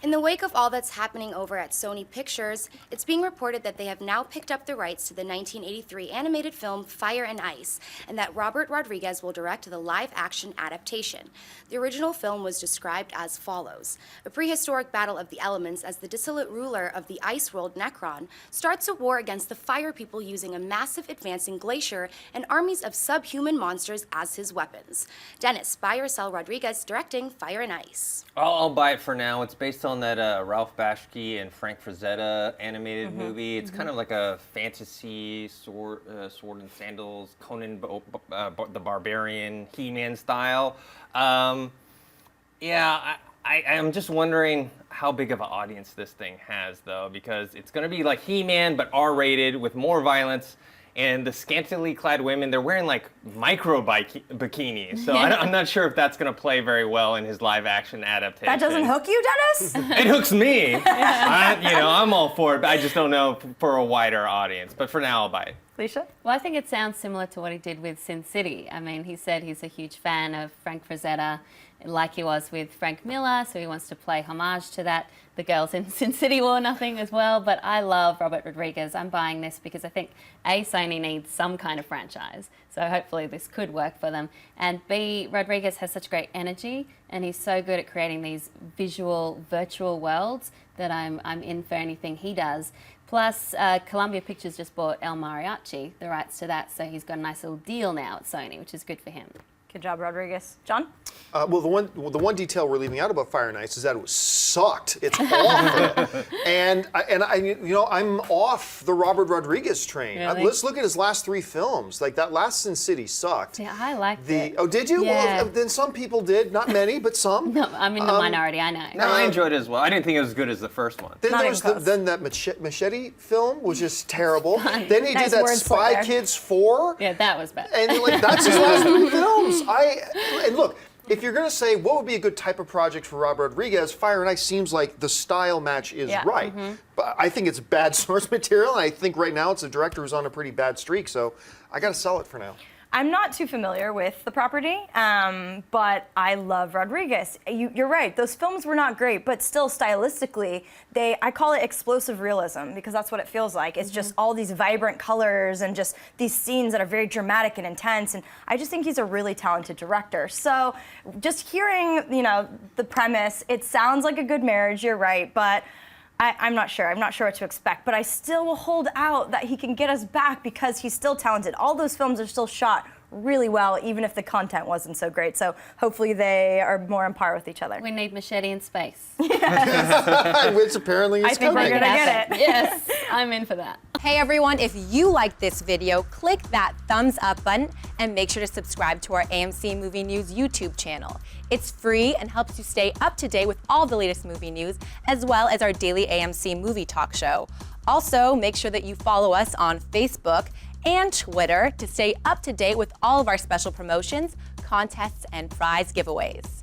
In the wake of all that's happening over at Sony Pictures, it's being reported that they have now picked up the rights to the 1983 animated film Fire and Ice, and that Robert Rodriguez will direct the live-action adaptation. The original film was described as follows: a prehistoric battle of the elements as the dissolute ruler of the ice world, Nekron, starts a war against the fire people using a massive advancing glacier and armies of subhuman monsters as his weapons. Dennis, buy or sell Rodriguez directing Fire and Ice? I'll buy it for now. It's based on that Ralph Bakshi and Frank Frazetta animated movie. It's kind of like a fantasy sword and sandals, Conan the Barbarian, He-Man style. I'm just wondering how big of an audience this thing has, though, because it's going to be like He-Man, but R-rated with more violence. And the scantily clad women, they're wearing like micro bikinis. So I'm not sure if that's going to play very well in his live action adaptation. That doesn't hook you, Dennis? It hooks me. I'm all for it, but I just don't know for a wider audience. But for now, I'll buy it. Alicia? Well, I think it sounds similar to what he did with Sin City. I mean, he said he's a huge fan of Frank Frazetta, like he was with Frank Miller, so he wants to play homage to that. The girls in Sin City wore nothing as well, but I love Robert Rodriguez. I'm buying this because I think, A, Sony needs some kind of franchise, so hopefully this could work for them, and B, Rodriguez has such great energy, and he's so good at creating these visual, virtual worlds that I'm in for anything he does. Plus, Columbia Pictures just bought El Mariachi, the rights to that, so he's got a nice little deal now at Sony, which is good for him. Good job, Rodriguez. John? Well, the one detail we're leaving out about Fire and Ice is that it was sucked. It's awful, and I'm off the Robert Rodriguez train. Really? Let's look at his last 3 films. Like that last Sin City sucked. Yeah, I liked it. Oh, did you? Yeah. Well, then some people did. Not many, but some. No, I'm in the minority, I know. No, I enjoyed it as well. I didn't think it was as good as the first one. Then Not there even was close. then that machete film was just terrible. Then he Nice did that wordplay Spy there. Kids 4. Yeah, that was bad. And like that's his last 3 films. And look, if you're going to say what would be a good type of project for Robert Rodriguez, Fire and Ice seems like the style match is right. But I think it's bad source material, and I think right now it's a director who's on a pretty bad streak, so I got to sell it for now. I'm not too familiar with the property, but I love Rodriguez. You're right, those films were not great, but still stylistically, I call it explosive realism because that's what it feels like. It's just all these vibrant colors and just these scenes that are very dramatic and intense, and I just think he's a really talented director. So just hearing, the premise, it sounds like a good marriage, you're right, but I'm not sure. I'm not sure what to expect, but I still will hold out that he can get us back because he's still talented. All those films are still shot really well, even if the content wasn't so great. So hopefully they are more on par with each other. We need Machete in space. Which apparently is I think we're coming. gonna get it. Yes, I'm in for that. Hey everyone, if you like this video, click that thumbs up button and make sure to subscribe to our AMC Movie News YouTube channel. It's free and helps you stay up to date with all the latest movie news, as well as our daily AMC movie talk show. Also, make sure that you follow us on Facebook and Twitter to stay up to date with all of our special promotions, contests, and prize giveaways.